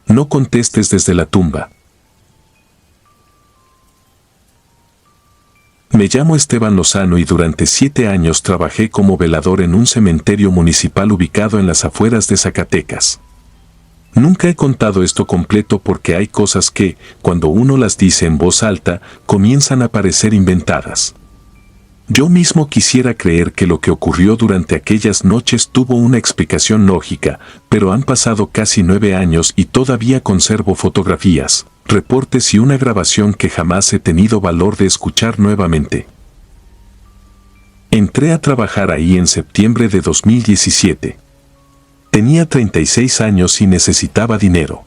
No contestes desde la tumba. Me llamo Esteban Lozano y durante 7 años trabajé como velador en un cementerio municipal ubicado en las afueras de Zacatecas. Nunca he contado esto completo porque hay cosas que, cuando uno las dice en voz alta, comienzan a parecer inventadas. Yo mismo quisiera creer que lo que ocurrió durante aquellas noches tuvo una explicación lógica, pero han pasado casi 9 años y todavía conservo fotografías, reportes y una grabación que jamás he tenido valor de escuchar nuevamente. Entré a trabajar ahí en septiembre de 2017. Tenía 36 años y necesitaba dinero.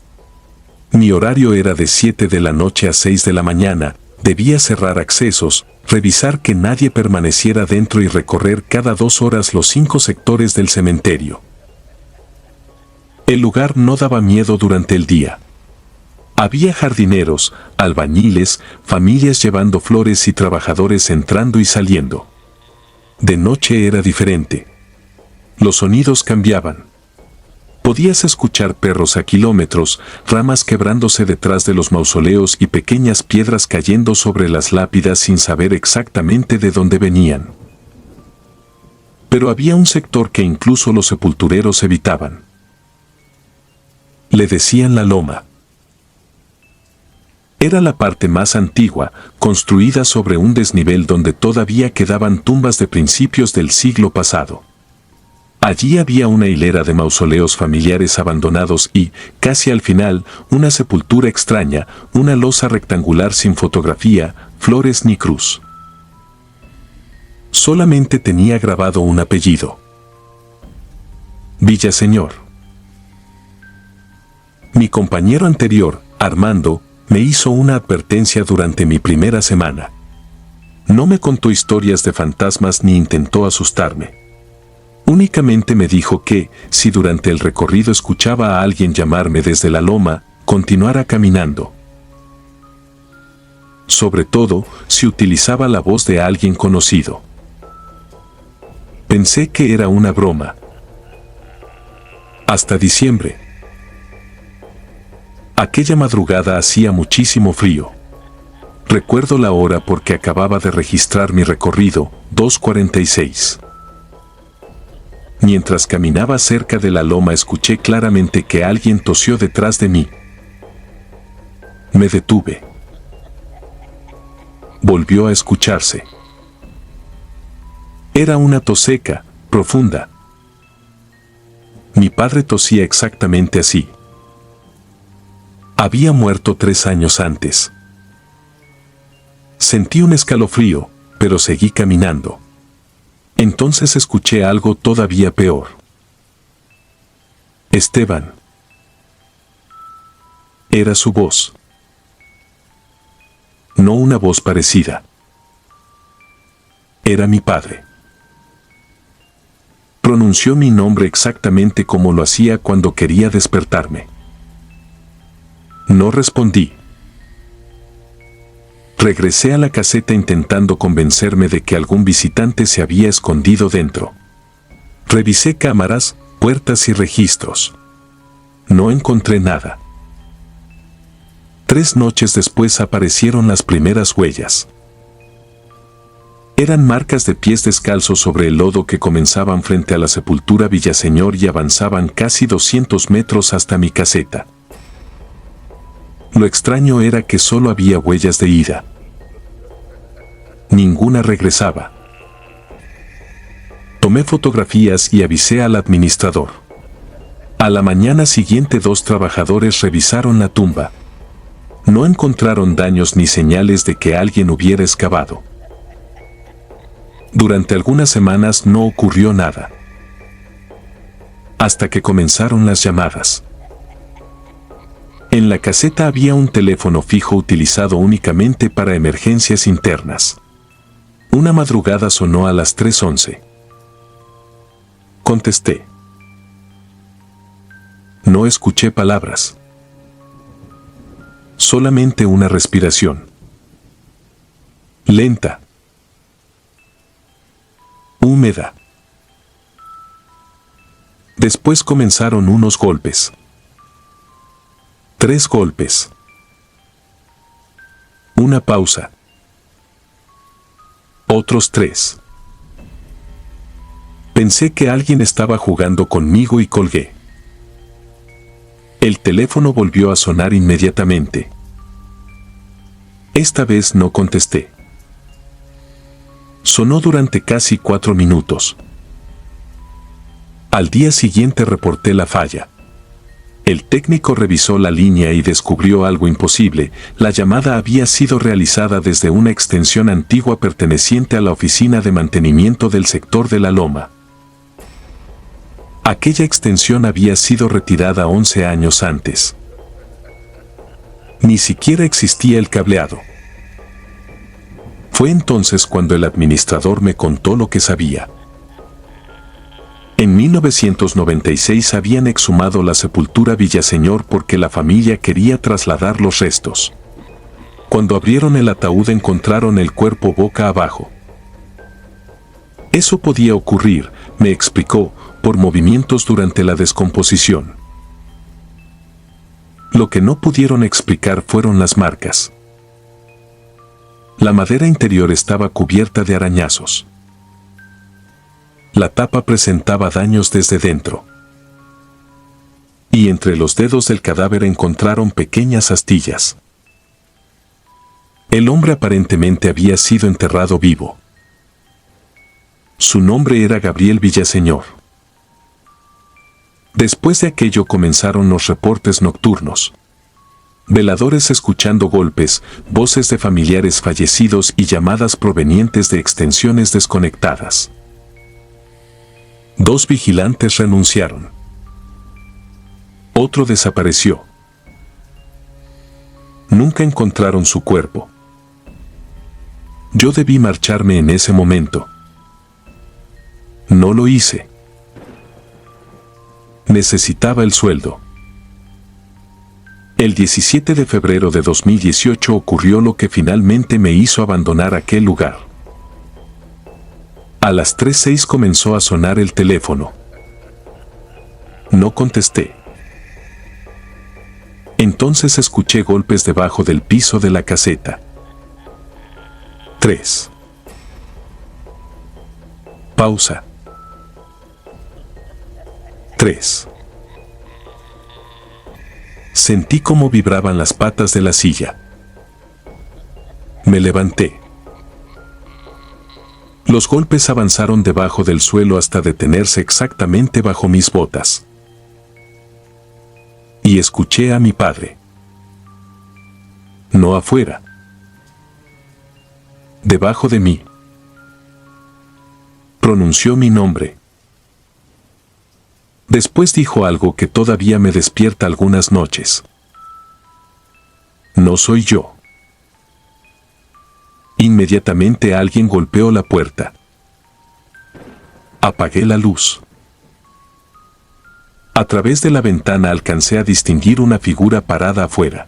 Mi horario era de 7 de la noche a 6 de la mañana, debía cerrar accesos, revisar que nadie permaneciera dentro y recorrer cada 2 horas los 5 sectores del cementerio. El lugar no daba miedo durante el día. Había jardineros, albañiles, familias llevando flores y trabajadores entrando y saliendo. De noche era diferente. Los sonidos cambiaban. Podías escuchar perros a kilómetros, ramas quebrándose detrás de los mausoleos y pequeñas piedras cayendo sobre las lápidas sin saber exactamente de dónde venían. Pero había un sector que incluso los sepultureros evitaban. Le decían la loma. Era la parte más antigua, construida sobre un desnivel donde todavía quedaban tumbas de principios del siglo pasado. Allí había una hilera de mausoleos familiares abandonados y, casi al final, una sepultura extraña, una losa rectangular sin fotografía, flores ni cruz. Solamente tenía grabado un apellido. Villaseñor. Mi compañero anterior, Armando, me hizo una advertencia durante mi primera semana. No me contó historias de fantasmas ni intentó asustarme. Únicamente me dijo que, si durante el recorrido escuchaba a alguien llamarme desde la loma, continuara caminando. Sobre todo, si utilizaba la voz de alguien conocido. Pensé que era una broma. Hasta diciembre. Aquella madrugada hacía muchísimo frío. Recuerdo la hora porque acababa de registrar mi recorrido, 2:46. Mientras caminaba cerca de la loma escuché claramente que alguien tosió detrás de mí. Me detuve. Volvió a escucharse. Era una tos seca, profunda. Mi padre tosía exactamente así. Había muerto 3 años antes. Sentí un escalofrío, pero seguí caminando. Entonces escuché algo todavía peor. Esteban. Era su voz. No una voz parecida. Era mi padre. Pronunció mi nombre exactamente como lo hacía cuando quería despertarme. No respondí. Regresé a la caseta intentando convencerme de que algún visitante se había escondido dentro. Revisé cámaras, puertas y registros. No encontré nada. 3 noches después aparecieron las primeras huellas. Eran marcas de pies descalzos sobre el lodo que comenzaban frente a la sepultura Villaseñor y avanzaban casi 200 metros hasta mi caseta. Lo extraño era que solo había huellas de ida. Ninguna regresaba. Tomé fotografías y avisé al administrador. A la mañana siguiente 2 trabajadores revisaron la tumba. No encontraron daños ni señales de que alguien hubiera excavado. Durante algunas semanas no ocurrió nada. Hasta que comenzaron las llamadas. En la caseta había un teléfono fijo utilizado únicamente para emergencias internas. Una madrugada sonó a las 3:11. Contesté. No escuché palabras. Solamente una respiración. Lenta. Húmeda. Después comenzaron unos golpes. 3 golpes. Una pausa. Otros 3. Pensé que alguien estaba jugando conmigo y colgué. El teléfono volvió a sonar inmediatamente. Esta vez no contesté. Sonó durante casi 4 minutos. Al día siguiente reporté la falla. El técnico revisó la línea y descubrió algo imposible. La llamada había sido realizada desde una extensión antigua perteneciente a la oficina de mantenimiento del sector de la Loma. Aquella extensión había sido retirada 11 años antes. Ni siquiera existía el cableado. Fue entonces cuando el administrador me contó lo que sabía. En 1996 habían exhumado la sepultura Villaseñor porque la familia quería trasladar los restos. Cuando abrieron el ataúd encontraron el cuerpo boca abajo. Eso podía ocurrir, me explicó, por movimientos durante la descomposición. Lo que no pudieron explicar fueron las marcas. La madera interior estaba cubierta de arañazos. La tapa presentaba daños desde dentro. Y entre los dedos del cadáver encontraron pequeñas astillas. El hombre aparentemente había sido enterrado vivo. Su nombre era Gabriel Villaseñor. Después de aquello comenzaron los reportes nocturnos. Veladores escuchando golpes, voces de familiares fallecidos y llamadas provenientes de extensiones desconectadas. 2 vigilantes renunciaron. Otro desapareció. Nunca encontraron su cuerpo. Yo debí marcharme en ese momento. No lo hice. Necesitaba el sueldo. El 17 de febrero de 2018 ocurrió lo que finalmente me hizo abandonar aquel lugar. A las 3:06 comenzó a sonar el teléfono. No contesté. Entonces escuché golpes debajo del piso de la caseta. 3. Pausa. 3. Sentí cómo vibraban las patas de la silla. Me levanté. Los golpes avanzaron debajo del suelo hasta detenerse exactamente bajo mis botas. Y escuché a mi padre. No afuera. Debajo de mí. Pronunció mi nombre. Después dijo algo que todavía me despierta algunas noches. No soy yo. Inmediatamente alguien golpeó la puerta. Apagué la luz. A través de la ventana alcancé a distinguir una figura parada afuera.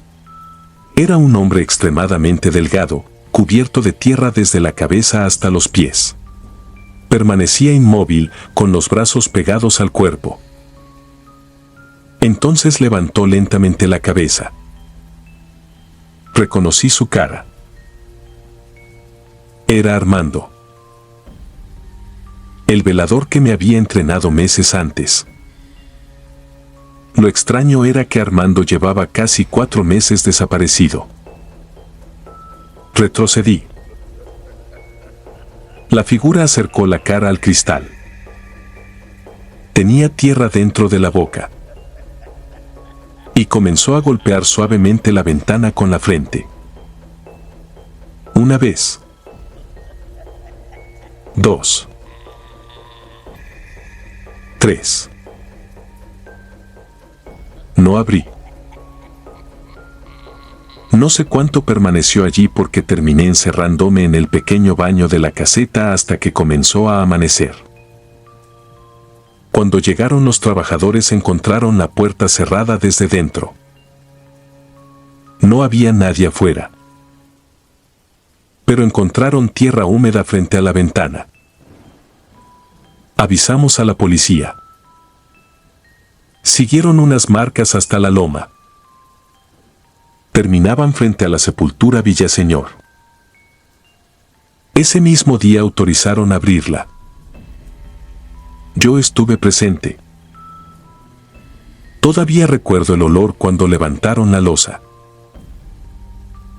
Era un hombre extremadamente delgado, cubierto de tierra desde la cabeza hasta los pies. Permanecía inmóvil, con los brazos pegados al cuerpo. Entonces levantó lentamente la cabeza. Reconocí su cara. Era Armando. El velador que me había entrenado meses antes. Lo extraño era que Armando llevaba casi 4 meses desaparecido. Retrocedí. La figura acercó la cara al cristal. Tenía tierra dentro de la boca. Y comenzó a golpear suavemente la ventana con la frente. Una vez. 2. 3. No abrí. No sé cuánto permaneció allí porque terminé encerrándome en el pequeño baño de la caseta hasta que comenzó a amanecer. Cuando llegaron los trabajadores encontraron la puerta cerrada desde dentro. No había nadie afuera. Pero encontraron tierra húmeda frente a la ventana. Avisamos a la policía. Siguieron unas marcas hasta la loma. terminaban frente a la sepultura Villaseñor. Ese mismo día autorizaron abrirla. Yo estuve presente. Todavía recuerdo el olor cuando levantaron la losa.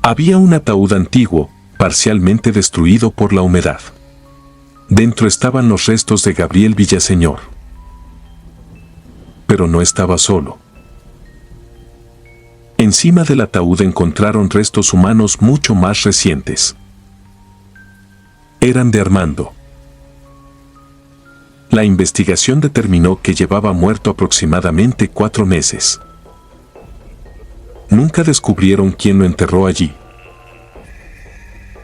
Había un ataúd antiguo, parcialmente destruido por la humedad. Dentro estaban los restos de Gabriel Villaseñor. Pero no estaba solo. Encima del ataúd encontraron restos humanos mucho más recientes. Eran de Armando. La investigación determinó que llevaba muerto aproximadamente 4 meses. Nunca descubrieron quién lo enterró allí.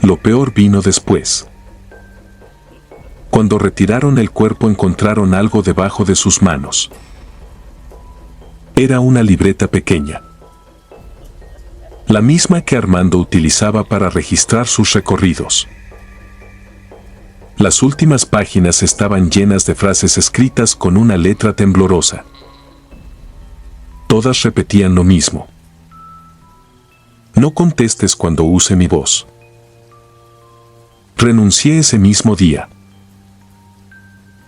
Lo peor vino después. Cuando retiraron el cuerpo encontraron algo debajo de sus manos. Era una libreta pequeña. La misma que Armando utilizaba para registrar sus recorridos. Las últimas páginas estaban llenas de frases escritas con una letra temblorosa. Todas repetían lo mismo. No contestes cuando use mi voz. Renuncié ese mismo día.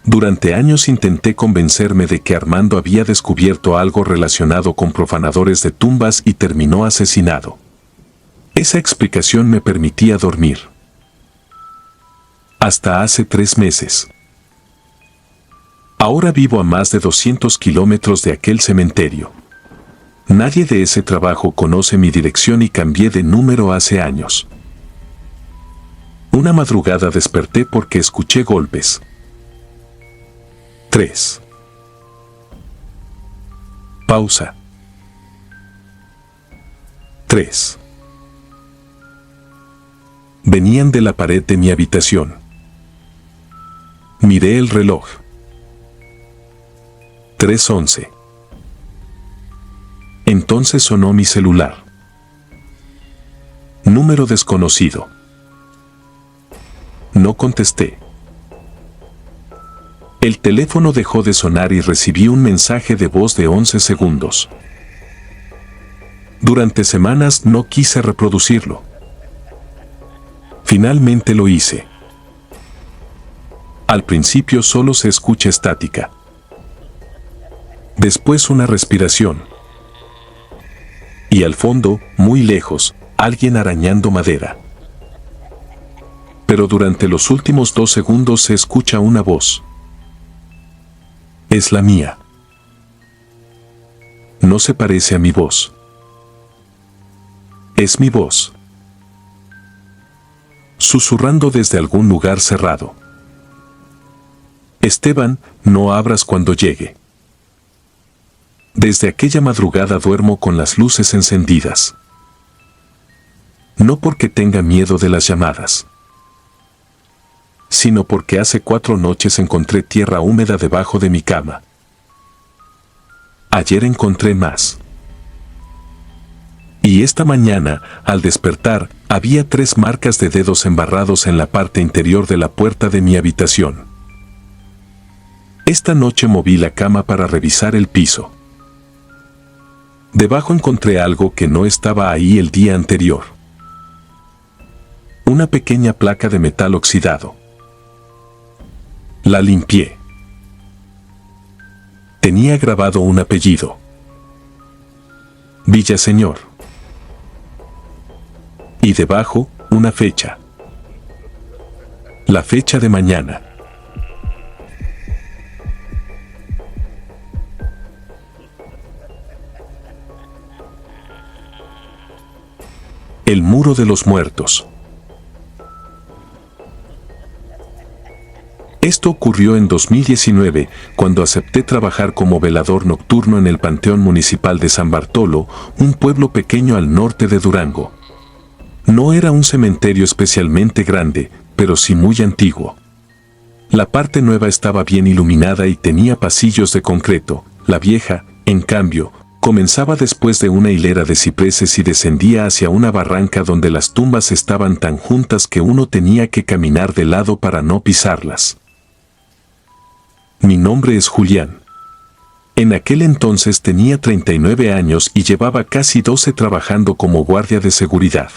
Durante años intenté convencerme de que Armando había descubierto algo relacionado con profanadores de tumbas y terminó asesinado. Esa explicación me permitía dormir. Hasta hace 3 meses. Ahora vivo a más de 200 kilómetros de aquel cementerio. Nadie de ese trabajo conoce mi dirección y cambié de número hace años. Una madrugada desperté porque escuché golpes. 3. Pausa. 3. Venían de la pared de mi habitación. Miré el reloj. 3:11. Entonces sonó mi celular. Número desconocido. No contesté. El teléfono dejó de sonar y recibí un mensaje de voz de 11 segundos. Durante semanas no quise reproducirlo. Finalmente lo hice. Al principio solo se escucha estática. Después una respiración. Y al fondo, muy lejos, alguien arañando madera. Pero durante los últimos 2 segundos se escucha una voz. Es la mía. No se parece a mi voz. Es mi voz. Susurrando desde algún lugar cerrado. Esteban, no abras cuando llegue. Desde aquella madrugada duermo con las luces encendidas. No porque tenga miedo de las llamadas, sino porque hace 4 noches encontré tierra húmeda debajo de mi cama. Ayer encontré más. Y esta mañana, al despertar, había 3 marcas de dedos embarrados en la parte interior de la puerta de mi habitación. Esta noche moví la cama para revisar el piso. Debajo encontré algo que no estaba ahí el día anterior. Una pequeña placa de metal oxidado. La limpié. Tenía grabado un apellido. Villaseñor. Y debajo, una fecha. La fecha de mañana. El muro de los muertos. Esto ocurrió en 2019, cuando acepté trabajar como velador nocturno en el Panteón Municipal de San Bartolo, un pueblo pequeño al norte de Durango. No era un cementerio especialmente grande, pero sí muy antiguo. La parte nueva estaba bien iluminada y tenía pasillos de concreto. La vieja, en cambio, comenzaba después de una hilera de cipreses y descendía hacia una barranca donde las tumbas estaban tan juntas que uno tenía que caminar de lado para no pisarlas. Mi nombre es Julián. En aquel entonces tenía 39 años y llevaba casi 12 trabajando como guardia de seguridad.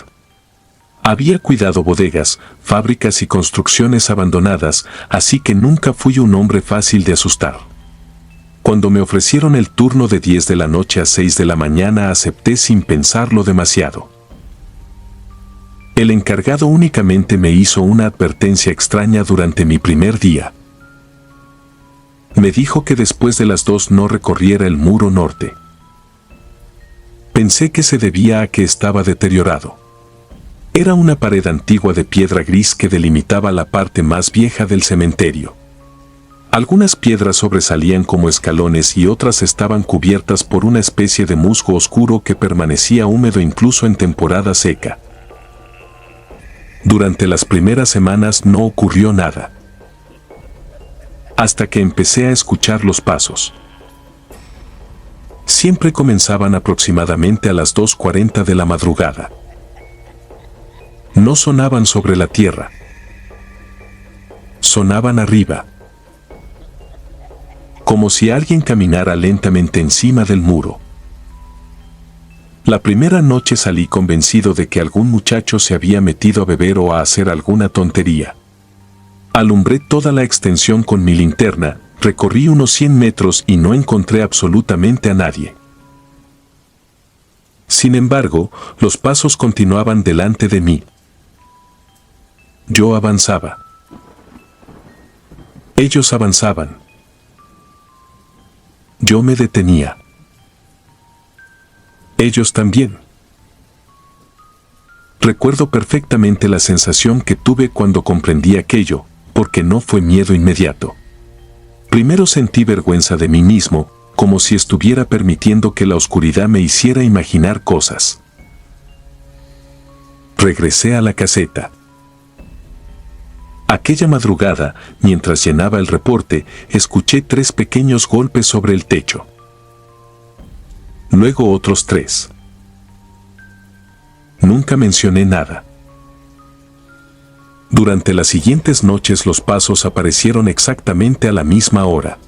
Había cuidado bodegas, fábricas y construcciones abandonadas, así que nunca fui un hombre fácil de asustar. Cuando me ofrecieron el turno de 10 de la noche a 6 de la mañana acepté sin pensarlo demasiado. El encargado únicamente me hizo una advertencia extraña durante mi primer día. Me dijo que después de las 2 no recorriera el muro norte. Pensé que se debía a que estaba deteriorado. Era una pared antigua de piedra gris que delimitaba la parte más vieja del cementerio. Algunas piedras sobresalían como escalones y otras estaban cubiertas por una especie de musgo oscuro que permanecía húmedo incluso en temporada seca. Durante las primeras semanas no ocurrió nada. Hasta que empecé a escuchar los pasos. Siempre comenzaban aproximadamente a las 2:40 de la madrugada. No sonaban sobre la tierra. Sonaban arriba. Como si alguien caminara lentamente encima del muro. La primera noche salí convencido de que algún muchacho se había metido a beber o a hacer alguna tontería. Alumbré toda la extensión con mi linterna, recorrí unos 100 metros y no encontré absolutamente a nadie. Sin embargo, los pasos continuaban delante de mí. Yo avanzaba. Ellos avanzaban. Yo me detenía. Ellos también. Recuerdo perfectamente la sensación que tuve cuando comprendí aquello, porque no fue miedo inmediato. Primero sentí vergüenza de mí mismo, como si estuviera permitiendo que la oscuridad me hiciera imaginar cosas. Regresé a la caseta. Aquella madrugada, mientras llenaba el reporte, escuché 3 pequeños golpes sobre el techo. Luego otros 3. Nunca mencioné nada. Durante las siguientes noches los pasos aparecieron exactamente a la misma hora.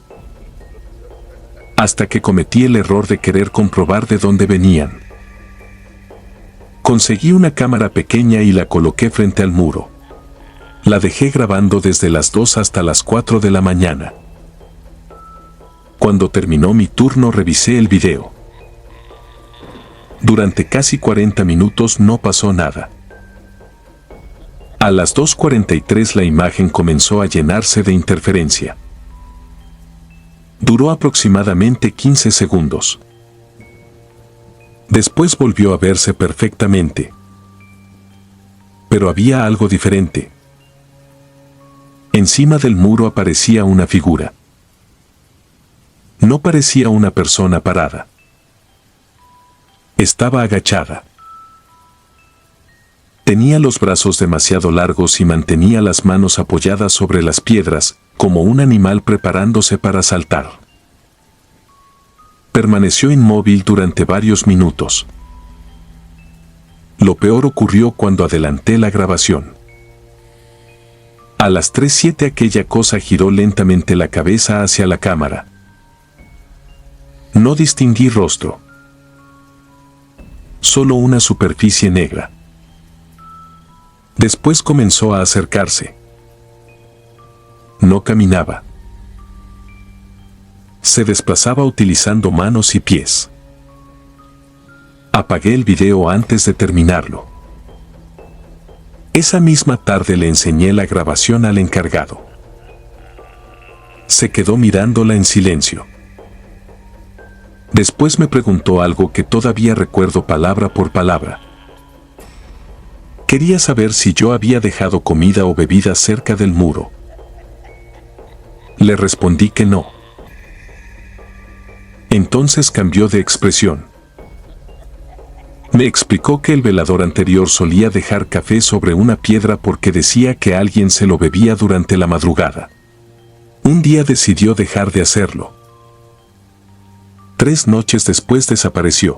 Hasta que cometí el error de querer comprobar de dónde venían. Conseguí una cámara pequeña y la coloqué frente al muro. La dejé grabando desde las 2 hasta las 4 de la mañana. Cuando terminó mi turno revisé el video. Durante casi 40 minutos no pasó nada. A las 2:43 la imagen comenzó a llenarse de interferencia. Duró aproximadamente 15 segundos. Después volvió a verse perfectamente. Pero había algo diferente. Encima del muro aparecía una figura. No parecía una persona parada. Estaba agachada. Tenía los brazos demasiado largos y mantenía las manos apoyadas sobre las piedras, como un animal preparándose para saltar. Permaneció inmóvil durante varios minutos. Lo peor ocurrió cuando adelanté la grabación. A las 3:07 aquella cosa giró lentamente la cabeza hacia la cámara. No distinguí rostro. Solo una superficie negra. Después comenzó a acercarse. No caminaba. Se desplazaba utilizando manos y pies. Apagué el video antes de terminarlo. Esa misma tarde le enseñé la grabación al encargado. Se quedó mirándola en silencio. Después me preguntó algo que todavía recuerdo palabra por palabra. Quería saber si yo había dejado comida o bebida cerca del muro. Le respondí que no. Entonces cambió de expresión. Me explicó que el velador anterior solía dejar café sobre una piedra porque decía que alguien se lo bebía durante la madrugada. Un día decidió dejar de hacerlo. 3 noches después desapareció.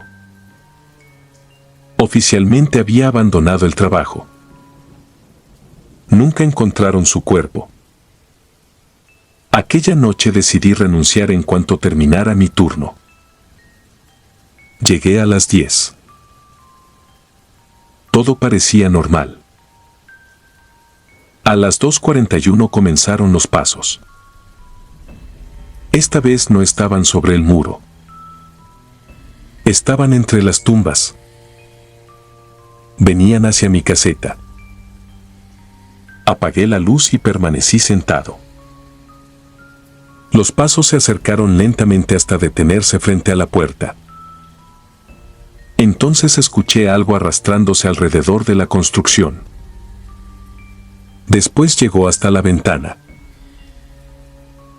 Oficialmente había abandonado el trabajo. Nunca encontraron su cuerpo. Aquella noche decidí renunciar en cuanto terminara mi turno. Llegué a las 10. Todo parecía normal. A las 2:41 comenzaron los pasos. Esta vez no estaban sobre el muro. Estaban entre las tumbas. Venían hacia mi caseta. Apagué la luz y permanecí sentado. Los pasos se acercaron lentamente hasta detenerse frente a la puerta. Entonces escuché algo arrastrándose alrededor de la construcción. Después llegó hasta la ventana.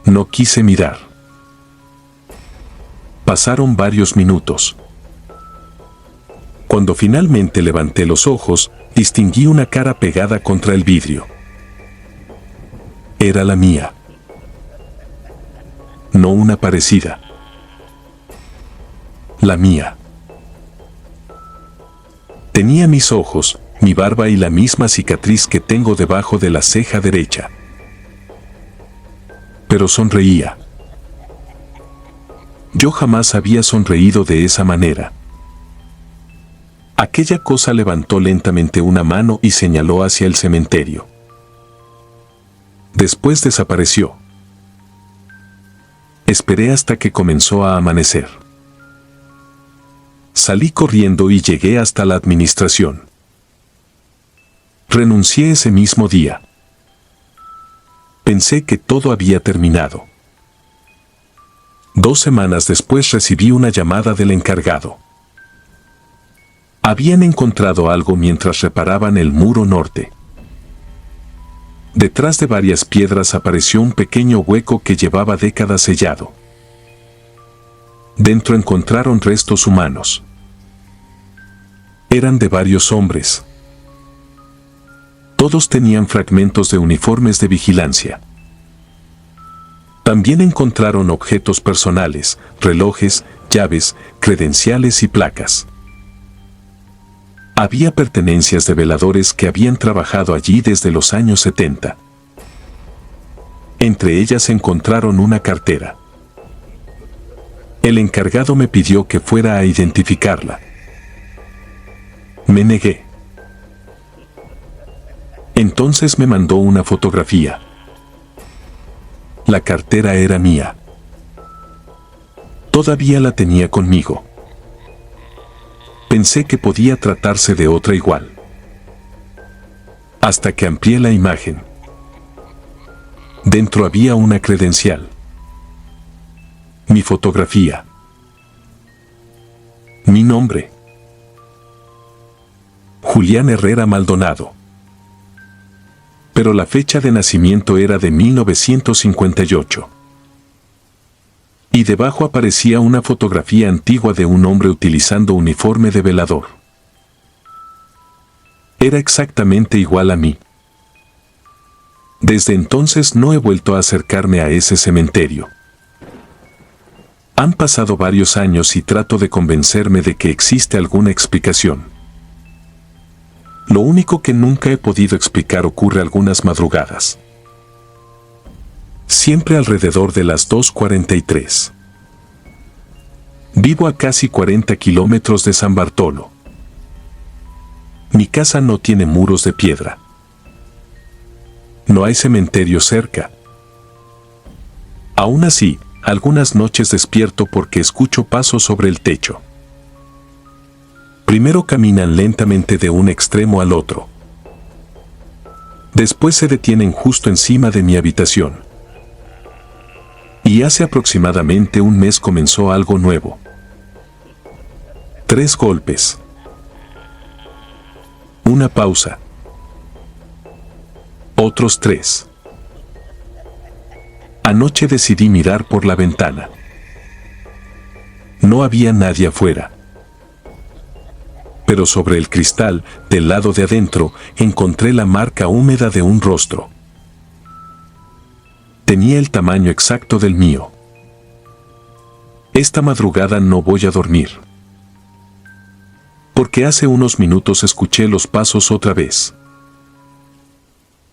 No quise mirar. Pasaron varios minutos. Cuando finalmente levanté los ojos, distinguí una cara pegada contra el vidrio. Era la mía. No una parecida. La mía. Tenía mis ojos, mi barba y la misma cicatriz que tengo debajo de la ceja derecha. Pero sonreía. Yo jamás había sonreído de esa manera. Aquella cosa levantó lentamente una mano y señaló hacia el cementerio. Después desapareció. Esperé hasta que comenzó a amanecer. Salí corriendo y llegué hasta la administración. Renuncié ese mismo día. Pensé que todo había terminado. 2 semanas después recibí una llamada del encargado. Habían encontrado algo mientras reparaban el muro norte. Detrás de varias piedras apareció un pequeño hueco que llevaba décadas sellado. Dentro encontraron restos humanos. Eran de varios hombres. Todos tenían fragmentos de uniformes de vigilancia. También encontraron objetos personales, relojes, llaves, credenciales y placas. Había pertenencias de veladores que habían trabajado allí desde los años 70. Entre ellas encontraron una cartera. El encargado me pidió que fuera a identificarla. Me negué. Entonces me mandó una fotografía. La cartera era mía. Todavía la tenía conmigo. Pensé que podía tratarse de otra igual. Hasta que amplié la imagen. Dentro había una credencial. Mi fotografía. Mi nombre. Julián Herrera Maldonado. Pero la fecha de nacimiento era de 1958. Y debajo aparecía una fotografía antigua de un hombre utilizando uniforme de velador. Era exactamente igual a mí. Desde entonces no he vuelto a acercarme a ese cementerio. Han pasado varios años y trato de convencerme de que existe alguna explicación. Lo único que nunca he podido explicar ocurre algunas madrugadas. Siempre alrededor de las 2:43. Vivo a casi 40 kilómetros de San Bartolo. Mi casa no tiene muros de piedra. No hay cementerio cerca. Aún así, algunas noches despierto porque escucho pasos sobre el techo. Primero caminan lentamente de un extremo al otro. Después se detienen justo encima de mi habitación. Y hace aproximadamente un mes comenzó algo nuevo. 3 golpes. Una pausa. Otros 3. Anoche decidí mirar por la ventana. No había nadie afuera. Pero sobre el cristal, del lado de adentro, encontré la marca húmeda de un rostro. Tenía el tamaño exacto del mío. Esta madrugada no voy a dormir. Porque hace unos minutos escuché los pasos otra vez.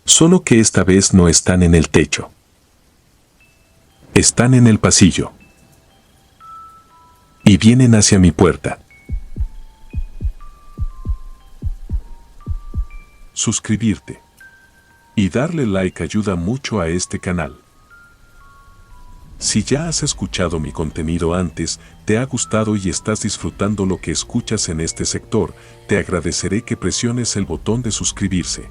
Solo que esta vez no están en el techo. Están en el pasillo. Y vienen hacia mi puerta. Suscribirte y darle like ayuda mucho a este canal. Si ya has escuchado mi contenido antes, te ha gustado y estás disfrutando lo que escuchas en este sector, te agradeceré que presiones el botón de suscribirse.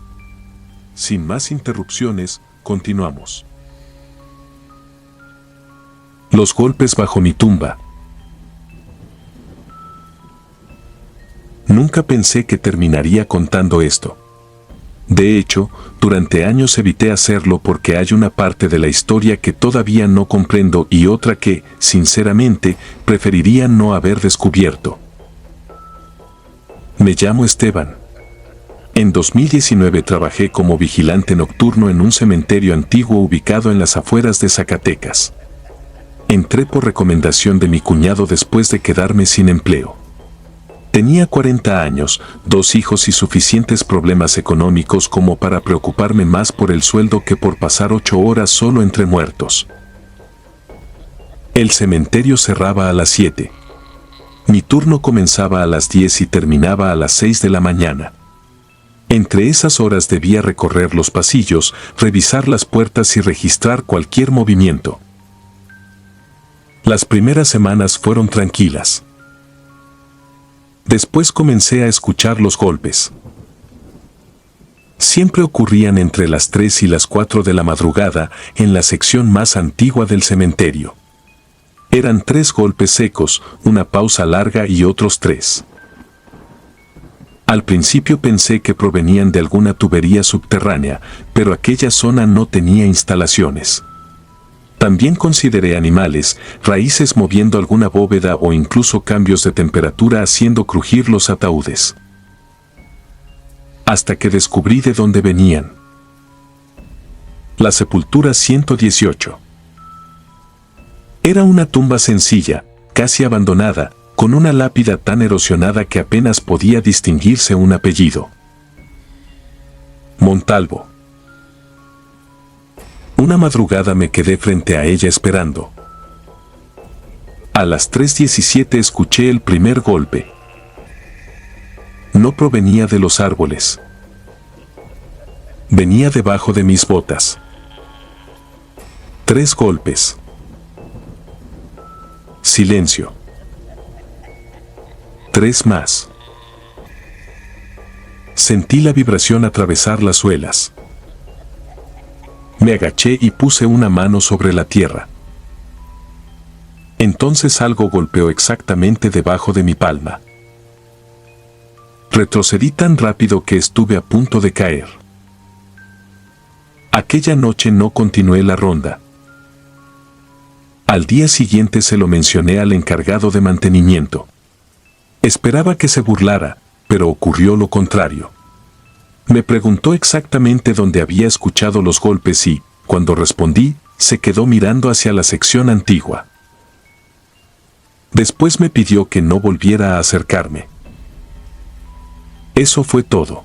Sin más interrupciones, continuamos. Los golpes bajo mi tumba. Nunca pensé que terminaría contando esto. De hecho, durante años evité hacerlo porque hay una parte de la historia que todavía no comprendo y otra que, sinceramente, preferiría no haber descubierto. Me llamo Esteban. En 2019 trabajé como vigilante nocturno en un cementerio antiguo ubicado en las afueras de Zacatecas. Entré por recomendación de mi cuñado después de quedarme sin empleo. Tenía 40 años, 2 hijos y suficientes problemas económicos como para preocuparme más por el sueldo que por pasar 8 horas solo entre muertos. El cementerio cerraba a las 7. Mi turno comenzaba a las 10 y terminaba a las 6 de la mañana. Entre esas horas debía recorrer los pasillos, revisar las puertas y registrar cualquier movimiento. Las primeras semanas fueron tranquilas. Después comencé a escuchar los golpes. Siempre ocurrían entre las 3 y las 4 de la madrugada en la sección más antigua del cementerio. Eran 3 golpes secos, una pausa larga y otros 3. Al principio pensé que provenían de alguna tubería subterránea, pero aquella zona no tenía instalaciones. También consideré animales, raíces moviendo alguna bóveda o incluso cambios de temperatura haciendo crujir los ataúdes. Hasta que descubrí de dónde venían. La sepultura 118. Era una tumba sencilla, casi abandonada, con una lápida tan erosionada que apenas podía distinguirse un apellido. Montalvo. Una madrugada me quedé frente a ella esperando. A las 3:17 escuché el primer golpe. No provenía de los árboles. Venía debajo de mis botas. 3 golpes. Silencio. 3 más. Sentí la vibración atravesar las suelas. Me agaché y puse una mano sobre la tierra. Entonces algo golpeó exactamente debajo de mi palma. Retrocedí tan rápido que estuve a punto de caer. Aquella noche no continué la ronda. Al día siguiente se lo mencioné al encargado de mantenimiento. Esperaba que se burlara, pero ocurrió lo contrario. Me preguntó exactamente dónde había escuchado los golpes y, cuando respondí, se quedó mirando hacia la sección antigua. Después me pidió que no volviera a acercarme. Eso fue todo.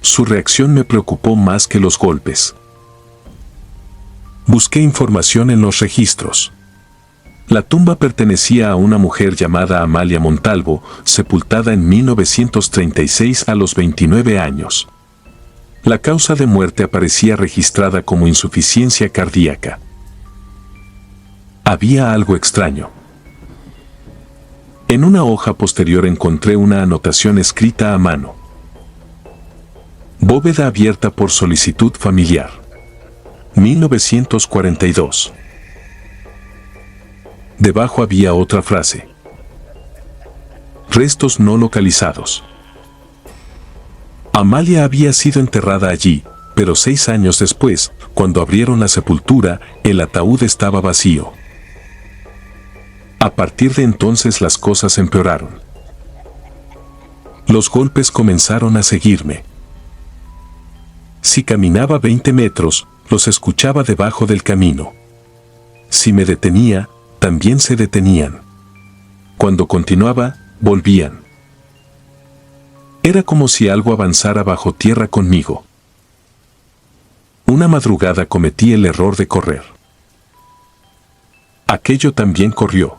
Su reacción me preocupó más que los golpes. Busqué información en los registros. La tumba pertenecía a una mujer llamada Amalia Montalvo, sepultada en 1936 a los 29 años. La causa de muerte aparecía registrada como insuficiencia cardíaca. Había algo extraño. En una hoja posterior encontré una anotación escrita a mano. Bóveda abierta por solicitud familiar. 1942. Debajo había otra frase. Restos no localizados. Amalia había sido enterrada allí, pero 6 años después, cuando abrieron la sepultura, el ataúd estaba vacío. A partir de entonces las cosas empeoraron. Los golpes comenzaron a seguirme. Si caminaba 20 metros, los escuchaba debajo del camino. Si me detenía, también se detenían. Cuando continuaba, volvían. Era como si algo avanzara bajo tierra conmigo. Una madrugada cometí el error de correr. Aquello también corrió.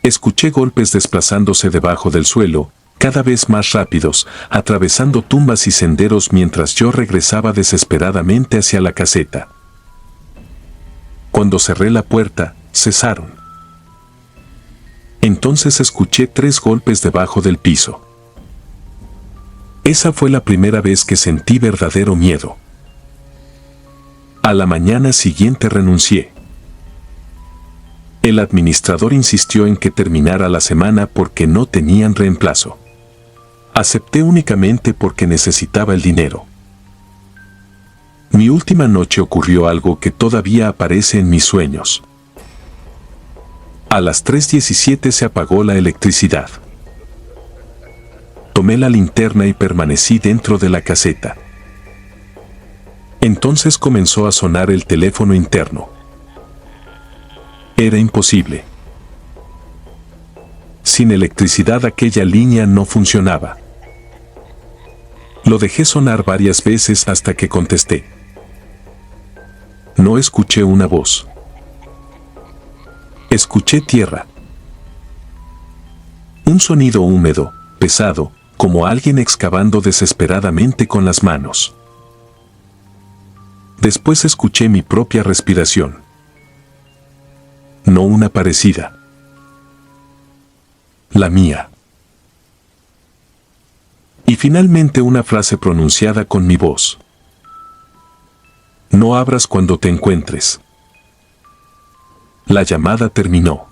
Escuché golpes desplazándose debajo del suelo, cada vez más rápidos, atravesando tumbas y senderos mientras yo regresaba desesperadamente hacia la caseta. Cuando cerré la puerta, cesaron. Entonces escuché 3 golpes debajo del piso. Esa fue la primera vez que sentí verdadero miedo. A la mañana siguiente renuncié. El administrador insistió en que terminara la semana porque no tenían reemplazo. Acepté únicamente porque necesitaba el dinero. Mi última noche ocurrió algo que todavía aparece en mis sueños. A las 3:17 se apagó la electricidad. Tomé la linterna y permanecí dentro de la caseta. Entonces comenzó a sonar el teléfono interno. Era imposible. Sin electricidad aquella línea no funcionaba. Lo dejé sonar varias veces hasta que contesté. No escuché una voz. Escuché tierra. Un sonido húmedo, pesado, como alguien excavando desesperadamente con las manos. Después escuché mi propia respiración. No una parecida. La mía. Y finalmente una frase pronunciada con mi voz. No abras cuando te encuentres. La llamada terminó.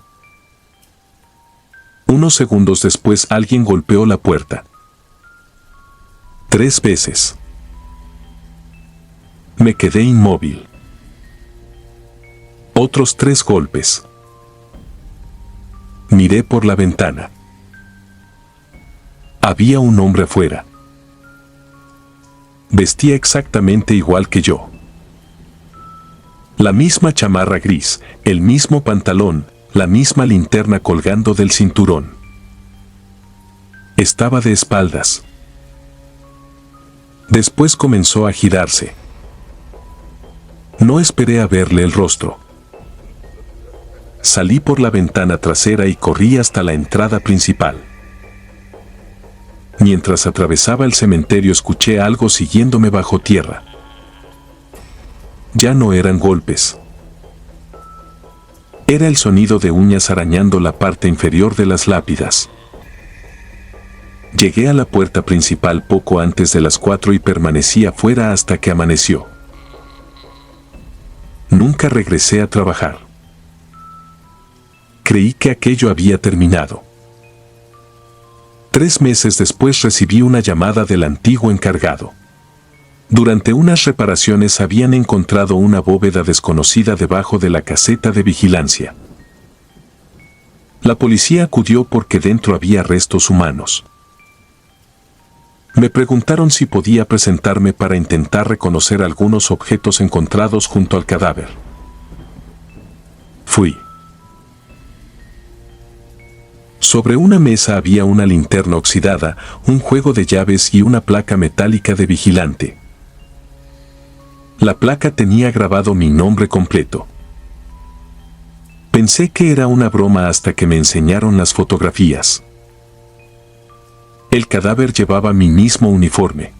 Unos segundos después alguien golpeó la puerta. 3 veces. Me quedé inmóvil. Otros 3 golpes. Miré por la ventana. Había un hombre afuera. Vestía exactamente igual que yo. La misma chamarra gris, el mismo pantalón, la misma linterna colgando del cinturón. Estaba de espaldas. Después comenzó a girarse. No esperé a verle el rostro. Salí por la ventana trasera y corrí hasta la entrada principal. Mientras atravesaba el cementerio escuché algo siguiéndome bajo tierra. Ya no eran golpes. Era el sonido de uñas arañando la parte inferior de las lápidas. Llegué a la puerta principal poco antes de las 4 y permanecí afuera hasta que amaneció. Nunca regresé a trabajar. Creí que aquello había terminado. 3 meses después recibí una llamada del antiguo encargado. Durante unas reparaciones habían encontrado una bóveda desconocida debajo de la caseta de vigilancia. La policía acudió porque dentro había restos humanos. Me preguntaron si podía presentarme para intentar reconocer algunos objetos encontrados junto al cadáver. Fui. Sobre una mesa había una linterna oxidada, un juego de llaves y una placa metálica de vigilante. La placa tenía grabado mi nombre completo. Pensé que era una broma hasta que me enseñaron las fotografías. El cadáver llevaba mi mismo uniforme.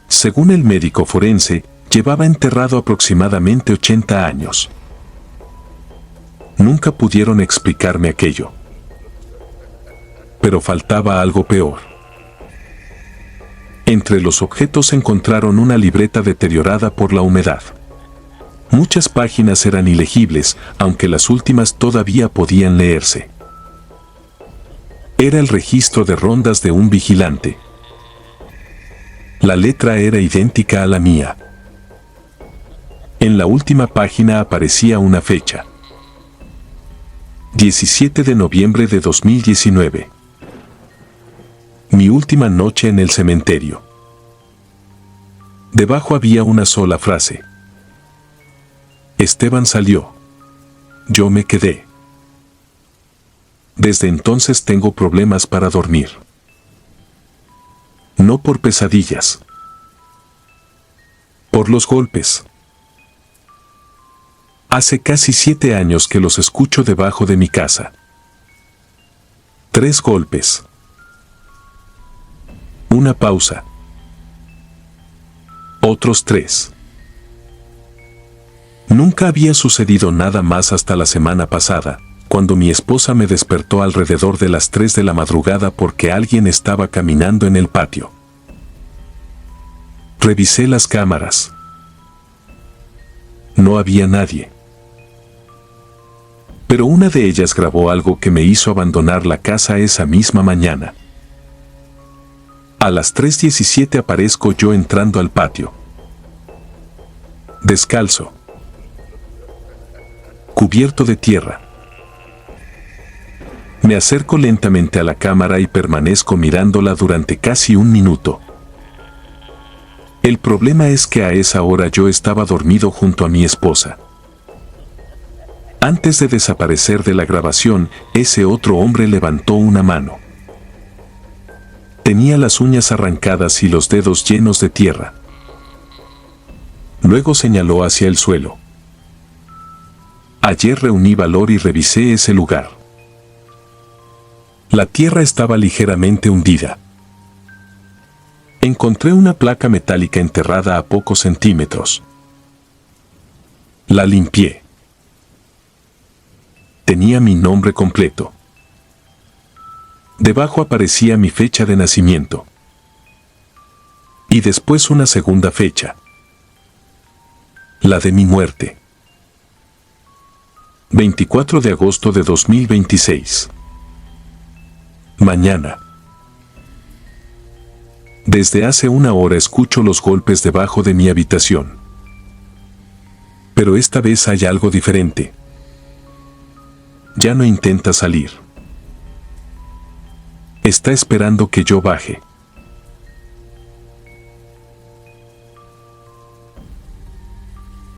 Según el médico forense, llevaba enterrado aproximadamente 80 años. Nunca pudieron explicarme aquello. Pero faltaba algo peor. Entre los objetos encontraron una libreta deteriorada por la humedad. Muchas páginas eran ilegibles, aunque las últimas todavía podían leerse. Era el registro de rondas de un vigilante. La letra era idéntica a la mía. En la última página aparecía una fecha. 17 de noviembre de 2019. Mi última noche en el cementerio. Debajo había una sola frase. Esteban salió. Yo me quedé. Desde entonces tengo problemas para dormir. No por pesadillas. Por los golpes. Hace casi 7 años que los escucho debajo de mi casa. 3 golpes. Una pausa. Otros 3. Nunca había sucedido nada más hasta la semana pasada, cuando mi esposa me despertó alrededor de las 3 de la madrugada porque alguien estaba caminando en el patio. Revisé las cámaras. No había nadie. Pero una de ellas grabó algo que me hizo abandonar la casa esa misma mañana. A las 3:17 aparezco yo entrando al patio. Descalzo. Cubierto de tierra. Me acerco lentamente a la cámara y permanezco mirándola durante casi 1 minuto. El problema es que a esa hora yo estaba dormido junto a mi esposa. Antes de desaparecer de la grabación, ese otro hombre levantó una mano. Tenía las uñas arrancadas y los dedos llenos de tierra. Luego señaló hacia el suelo. Ayer reuní valor y revisé ese lugar. La tierra estaba ligeramente hundida. Encontré una placa metálica enterrada a pocos centímetros. La limpié. Tenía mi nombre completo. Debajo aparecía mi fecha de nacimiento. Y después una segunda fecha. La de mi muerte. 24 de agosto de 2026. Mañana. Desde hace 1 hora escucho los golpes debajo de mi habitación. Pero esta vez hay algo diferente. Ya no intenta salir. Está esperando que yo baje.